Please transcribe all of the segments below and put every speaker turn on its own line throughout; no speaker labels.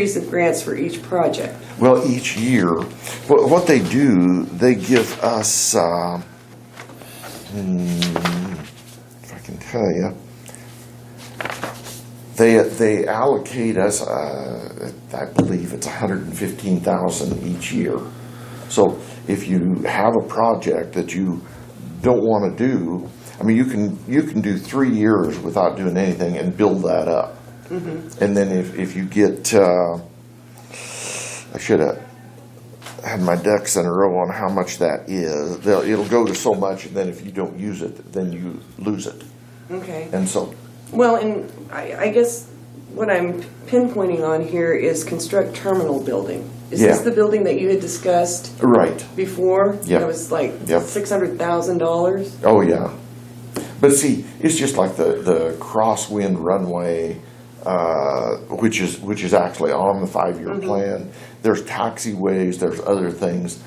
of grants for each project.
Well, each year, what they do, they give us, if I can tell you, they allocate us, I believe it's $115,000 each year. So if you have a project that you don't want to do, I mean, you can do 3 years without doing anything and build that up. Mm-hmm. And then if you get, I should have had my ducks in a row on how much that is. It'll go to so much, and then if you don't use it, then you lose it.
Okay.
And so,
Well, and I guess what I'm pinpointing on here is construct terminal building. Is this
Yeah.
the building that you had discussed
right.
before?
Yep.
It was like
Yep.
$600,000.
Oh, yeah. But see, it's just like the crosswind runway, which is actually on the 5-year plan. There's taxiways, there's other things.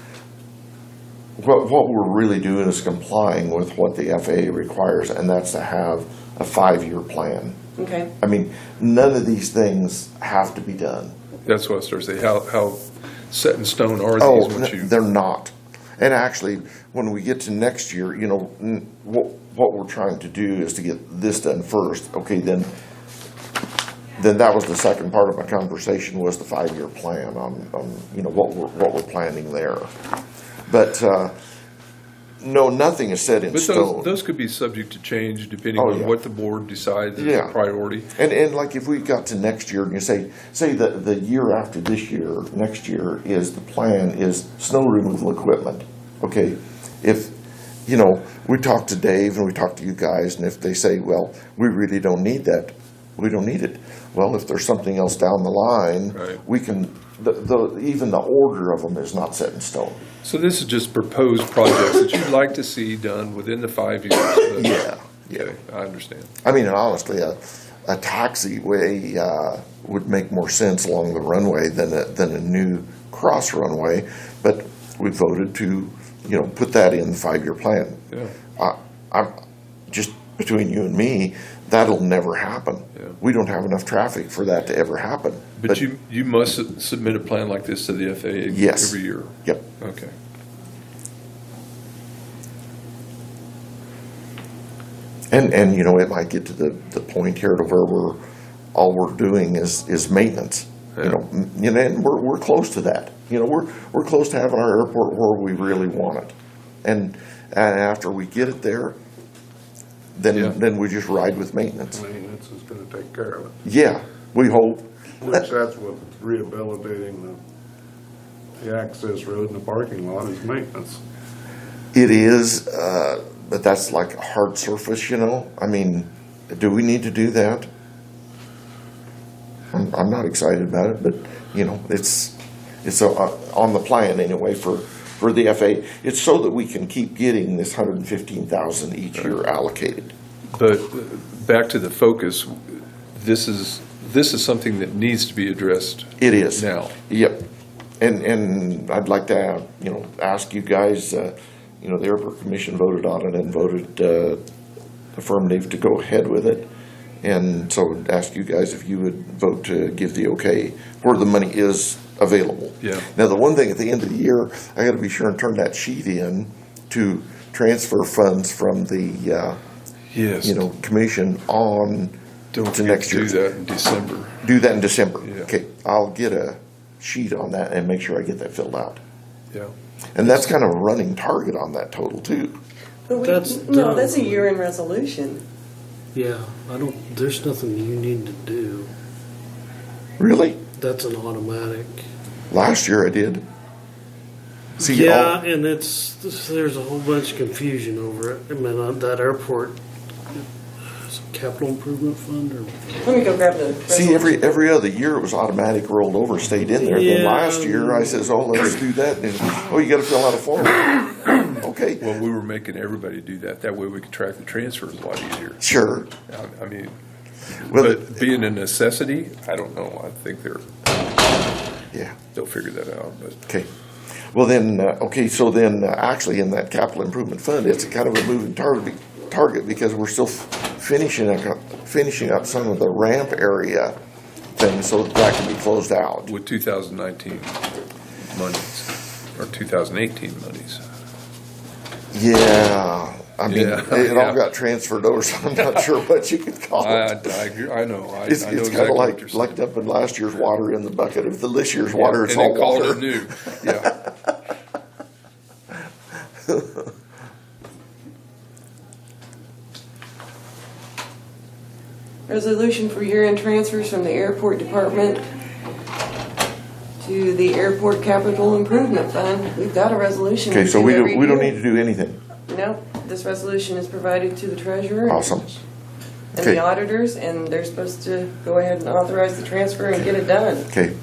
What we're really doing is complying with what the FAA requires, and that's to have a 5-year plan.
Okay.
I mean, none of these things have to be done.
That's what I started saying. How set in stone are
Oh,
these? Once you
they're not. And actually, when we get to next year, you know, what we're trying to do is to get this done first. Okay, then that was the second part of my conversation, was the 5-year plan on you know what we're planning there. But no, nothing is set in
But
stone.
those could be subject to change depending
Oh,
on
yeah.
what the board decides is
Yeah.
a priority.
And like if we got to next year and you say that the year after this year, next year is the plan is snow removal equipment. Okay, if you know, we talk to Dave and we talk to you guys, and if they say, well, we really don't need that, we don't need it. Well, if there's something else down the line,
Right.
we can. Even the order of them is not set in stone.
So this is just proposed projects that you'd like to see done within the 5 years.
Yeah.
Okay, I understand.
I mean, and honestly, a taxiway would make more sense along the runway than a new cross runway, but we voted to, you know, put that in the 5-year plan.
Yeah.
I'm just between you and me, that'll never happen.
Yeah.
We don't have enough traffic for that to ever happen.
But you must submit a plan like this to the FAA
Yes.
every year.
Yep.
Okay.
And you know, it might get to the point here to where all we're doing is maintenance.
Yeah.
You know, and we're close to that. You know, we're close to having our airport where we really want it. And after we get it there, then we just ride with maintenance.
Maintenance is gonna take care of it,
Yeah, we hope.
which that's what rehabilitating the access road and the parking lot is maintenance.
It is, but that's like a hard surface, you know? I mean, do we need to do that? I'm not excited about it, but, you know, it's on the plan anyway for the FAA. It's so that we can keep getting this $115,000 each year allocated.
But back to the focus, this is something that needs to be addressed
It is.
now.
Yep. And I'd like to, you know, ask you guys, you know, the Airport Commission voted on it and voted affirmative to go ahead with it. And so I'd ask you guys if you would vote to give the okay where the money is available.
Yeah.
Now, the one thing at the end of the year, I got to be sure and turn that sheet in to transfer funds from the,
Yes.
you know, commission on
Don't
to
forget
next
to do
year.
that in December.
Do that in December.
Yeah.
Okay, I'll get a sheet on that and make sure I get that filled out.
Yeah.
And that's kind of a running target on that total too.
But
That's
no,
done.
that's a year-end resolution.
Yeah, there's nothing you need to do.
Really?
That's an automatic.
Last year I did. See,
Yeah, and there's a whole bunch of confusion over it. I mean, that airport, is it capital improvement fund or?
Let me go grab the
see,
resolution.
every other year it was automatic rolled over, stayed in there. Then
Yeah.
last year I says, oh, let's do that. And oh, you got to fill out a form. Okay,
Well, we were making everybody do that. That way we could track the transfers a lot easier.
sure.
I mean,
Well,
but being a necessity, I don't know. I think
yeah.
they'll figure that out. But
Okay. Well then, okay. So then, actually, in that capital improvement fund, it's kind of a moving target because we're still finishing up some of the ramp area thing so that can be closed out.
with 2019 monies, or 2018 monies.
Yeah, I mean,
Yeah,
it all
yeah.
got transferred over, so I'm not sure what you could call
I
it.
agree. I know. I
It's
know
kind
exactly
of
what you're saying.
like dumping last year's water in the bucket of this year's water. It's
And
all
then call
water.
it new. Yeah.
Resolution for year-end transfers from the airport department to the airport capital improvement fund. We've got a resolution.
Okay, so
do
we
every
don't
year.
need to do anything.
No, this resolution is provided to the treasurer.
Awesome.
And
Okay.
the auditors, and they're supposed to go ahead and authorize the transfer and get it done.
Okay.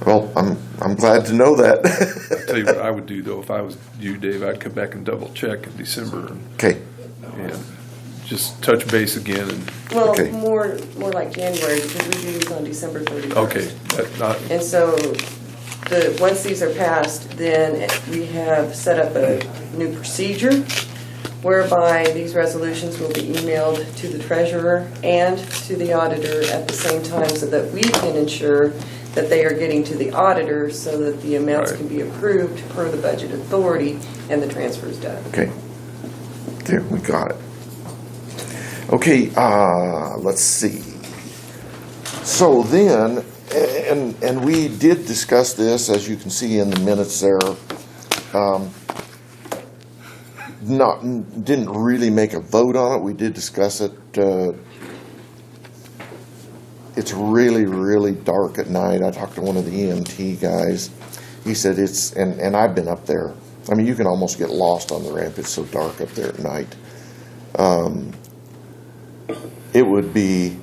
Well, I'm glad to know that.
I'll tell you what I would do though, if I was you, Dave, I'd come back and double check in December
Okay.
and just touch base again and,
Well,
Okay.
more like January, because we do these on December 31st.
okay, that not,
And so, once these are passed, then we have set up a new procedure whereby these resolutions will be emailed to the treasurer and to the auditor at the same time so that we can ensure that they are getting to the auditor so that the amounts
Right.
can be approved per the budget authority and the transfer's done.
Okay. There, we got it. Okay, let's see. So then, and we did discuss this, as you can see in the minutes there. Didn't really make a vote on it. We did discuss it. It's really, really dark at night. I talked to one of the EMT guys. He said it's, and I've been up there. I mean, you can almost get lost on the ramp. It's so dark up there at night. It would be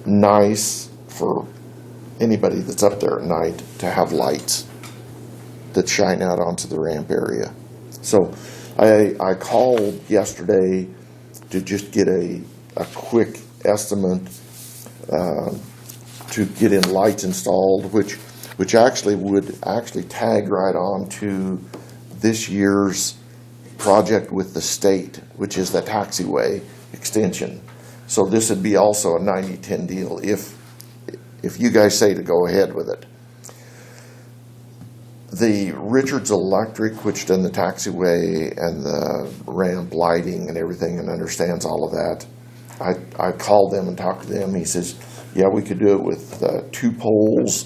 nice for anybody that's up there at night to have lights that shine out onto the ramp area. So I called yesterday to just get a quick estimate to get in lights installed, which actually would tag right on to this year's project with the state, which is the taxiway extension. So this would be also a 90-10 deal if you guys say to go ahead with it. The Richards Electric, which done the taxiway and the ramp lighting and everything and understands all of that, I called them and talked to them. He says, yeah, we could do it with 2 poles,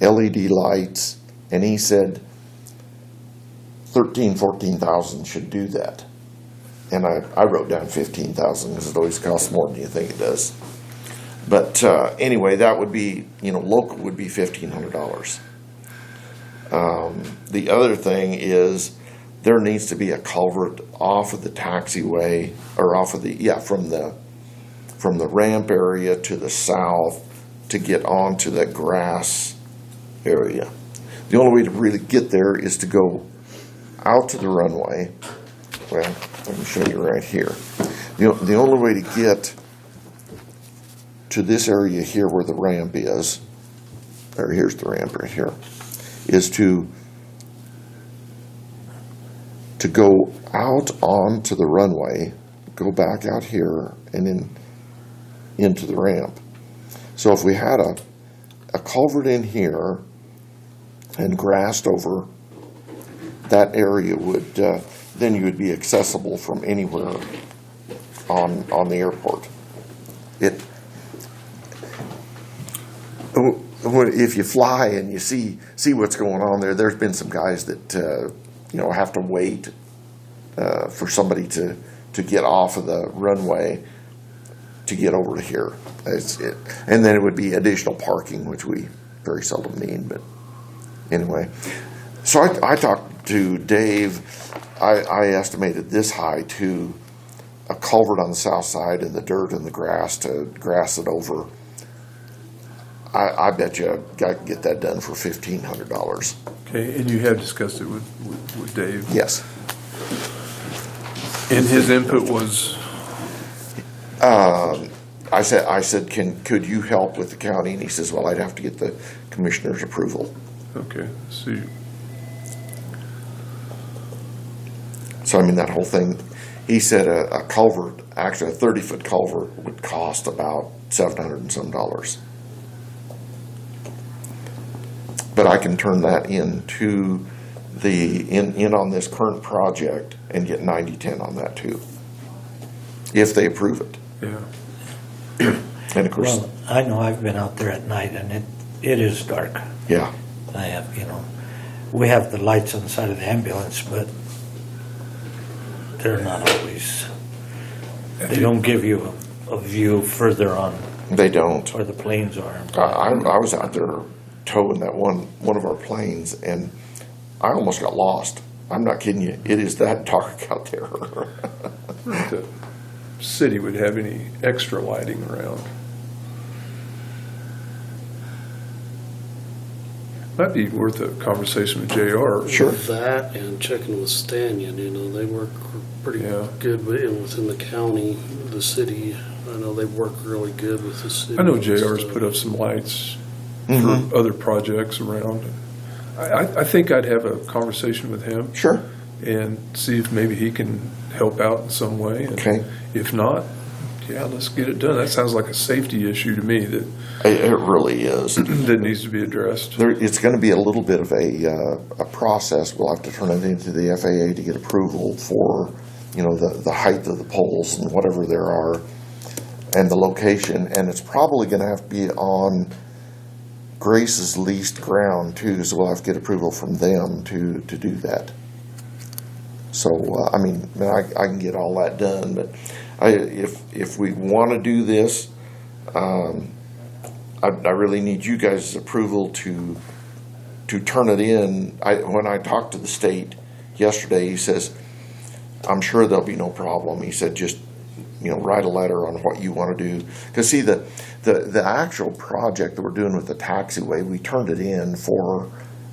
LED lights, and he said 14,000 should do that. And I wrote down 15,000 because it always costs more than you think it does. But anyway, that would be, local would be $1,500. The other thing is there needs to be a culvert off of the taxiway, or off of from the ramp area to the south to get onto that grass area. The only way to really get there is to go out to the runway. Well, let me show you right here. The only way to get to this area here where the ramp is, or here's the ramp right here, is to go out onto the runway, go back out here, and then into the ramp. So if we had a culvert in here and grassed over, that area would, then you would be accessible from anywhere on the airport. If you fly and you see what's going on there, there's been some guys that have to wait for somebody to get off of the runway to get over to here. And then it would be additional parking, which we very seldom need. But anyway, so I talked to Dave. I estimated this high to a culvert on the south side and the dirt and the grass to grass it over. I bet you I can get that done for $1,500.
okay, and you have discussed it with Dave?
Yes.
And his input was,
I said, could you help with the county? And he says, well, I'd have to get the commissioner's approval.
okay, so
So, I mean, that whole thing, he said a culvert, actually a 30-foot culvert would cost about $700 and some. But I can turn that into in on this current project and get 90/10 on that too, if they approve it.
Yeah.
And of course,
Well, I know I've been out there at night and it is dark.
yeah,
I have, we have the lights on the side of the ambulance, but they're not always, they don't give you a view further on
they don't.
where the planes are.
I was out there towing that one of our planes, and I almost got lost. I'm not kidding you. It is that dark out there.
If the city would have any extra lighting around. Might be worth a conversation with JR.
Sure.
That and checking with Stanton, they work pretty
Yeah.
good within the county, the city. I know they work really good with the city.
I know JR's put up some lights for other projects around. I think I'd have a conversation with him
Sure.
and see if maybe he can help out in some way. And
Okay.
if not, yeah, let's get it done. That sounds like a safety issue to me
It really is.
that needs to be addressed.
It's going to be a little bit of a process. We'll have to turn it into the FAA to get approval for, the height of the poles and whatever there are, and the location. And it's probably going to have to be on Grace's leased ground too, so we'll have to get approval from them to do that. So, I can get all that done, but if we want to do this, I really need you guys' approval to turn it in. When I talked to the state yesterday, he says, I'm sure there'll be no problem. He said, just, write a letter on what you want to do. Because see, the actual project that we're doing with the taxiway, we turned it in for,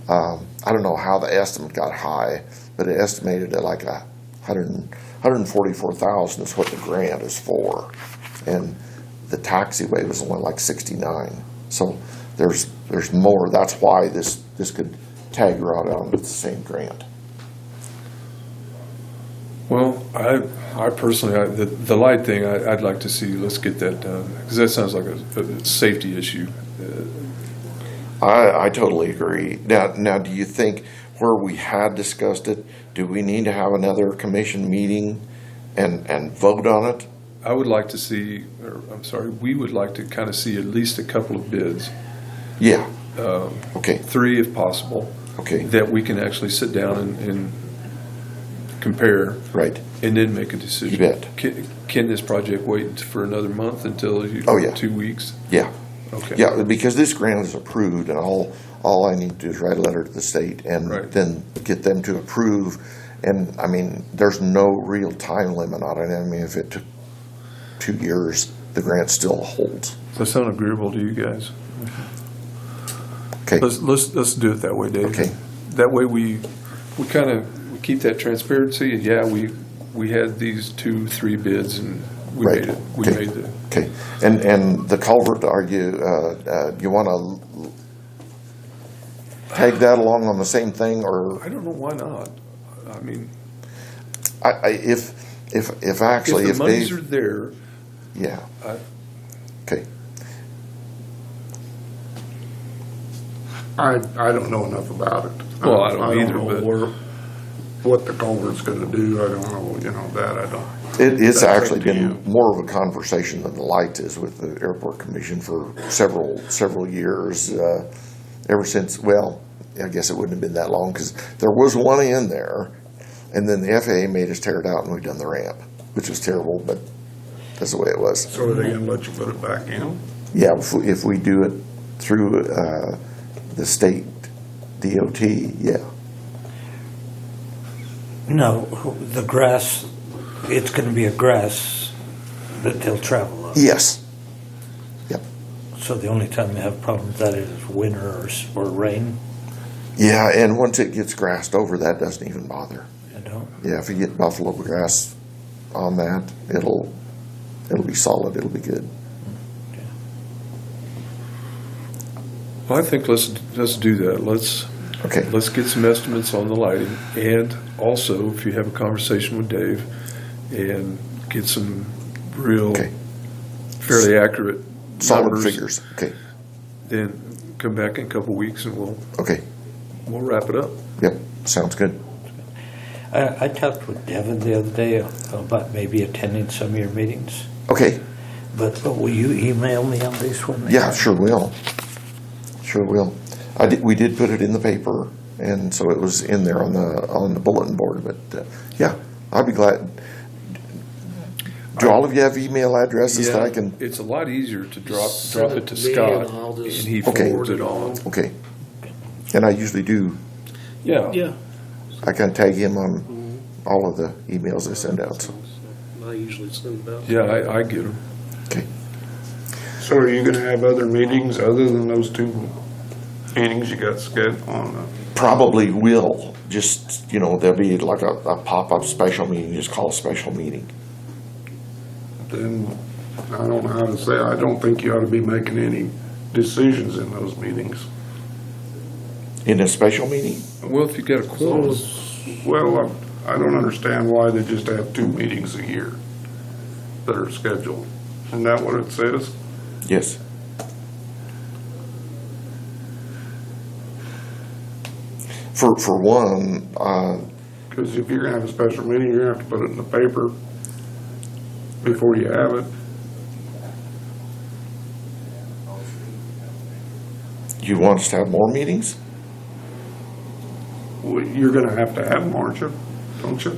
I don't know how the estimate got high, but it estimated at like $144,000 is what the grant is for. And the taxiway was only like 69. So there's more. That's why this could tag right on with the same grant.
Well, I personally, the light thing, I'd like to see, let's get that done, because that sounds like a safety issue.
I totally agree. Now, do you think where we had discussed it, do we need to have another commission meeting and vote on it?
I would like to see, we would like to kind of see at least a couple of bids,
Yeah. Okay.
3 if possible,
Okay.
that we can actually sit down and compare,
Right.
and then make a decision.
You bet.
Can this project wait for another month until
Oh, yeah.
2 weeks?
Yeah.
Okay.
Yeah, because this grant is approved, and all I need to do is write a letter to the state and
Right.
then get them to approve. And there's no real time limit on it. If it took 2 years, the grant still holds.
Does that sound agreeable to you guys?
Okay.
Let's do it that way, Dave.
Okay.
That way we keep that transparency, and yeah, we had these 2-3 bids, and we
Right.
made it. We
Okay.
made the.
Okay. And the culvert, you want to tag that along on the same thing, or
I don't know why not. I mean,
if actually
if the monies
Dave,
are there,
yeah. Okay.
I don't know enough about it.
Well, I don't either,
know
but-
what the culvert's gonna do. I don't know, that I don't.
It's
That's up
actually
to
been
you.
more of a conversation than the lights is with the airport commission for several years, ever since, well, I guess it wouldn't have been that long, because there was one in there, and then the FAA made us tear it out and we done the ramp, which was terrible, but that's the way it was.
So are they gonna let you put it back in?
Yeah, if we do it through the state DOT, yeah.
No, the grass, it's going to be a grass that they'll travel on.
Yes. Yep.
So the only time they have problems with that is winter or rain.
Yeah, and once it gets grassed over, that doesn't even bother. Yeah, if you get buffalo grass on that, it'll be solid, it'll be good.
well, I think let's do that.
Okay.
Let's get some estimates on the lighting, and also if you have a conversation with Dave and get some real
Okay.
fairly accurate
Solid
numbers,
figures, okay.
then come back in a couple weeks and we'll
Okay,
wrap it up.
yep, sounds good.
I talked with Devin the other day about maybe attending some of your meetings,
Okay,
but will you email me on this one?
yeah, sure will. Sure will. We did put it in the paper, and so it was in there on the bulletin board, but, yeah, I'd be glad. Do all of you have email addresses that I can,
It's a lot easier to drop
Send
it
it
to
to me
Scott,
and I'll
and
just
he
Okay.
forwards it on.
okay. And I usually do,
Yeah.
Yeah.
I can tag him on all of the emails I send out, so,
I usually send it out.
Yeah, I get them.
okay.
So are you gonna have other meetings other than those two meetings you got scheduled on?
Probably will, just, there'll be like a pop-up special meeting, just call a special meeting.
Then, I don't know how to say, I don't think you ought to be making any decisions in those meetings.
In a special meeting?
Well, if you get a
As long
quorum,
as
Well, I don't understand why they just have 2 meetings a year that are scheduled. Isn't that what it says?
Yes. For one,
Because if you're gonna have a special meeting, you're gonna have to put it in the paper before you have it.
you want us to have more meetings?
Well, you're gonna have to have them, aren't you? Don't you?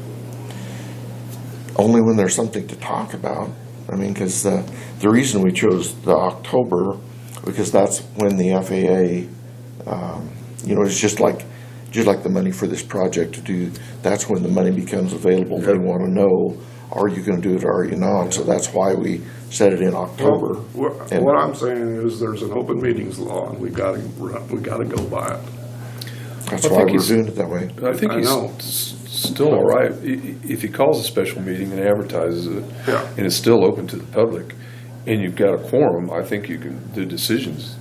Only when there's something to talk about. I mean, because the reason we chose the October, because that's when the FAA, it's just like the money for this project to do, that's when the money becomes available. They want to know, are you going to do it or are you not? So that's why we set it in October. And-
What I'm saying is there's an open meetings law and we gotta go by it.
That's
I
why
think
we're
he's-
doing it that way.
I think
I
he's
know.
still all right. If he calls a special meeting and advertises it,
Yeah.
and it's still open to the public, and you've got a quorum, I think the decisions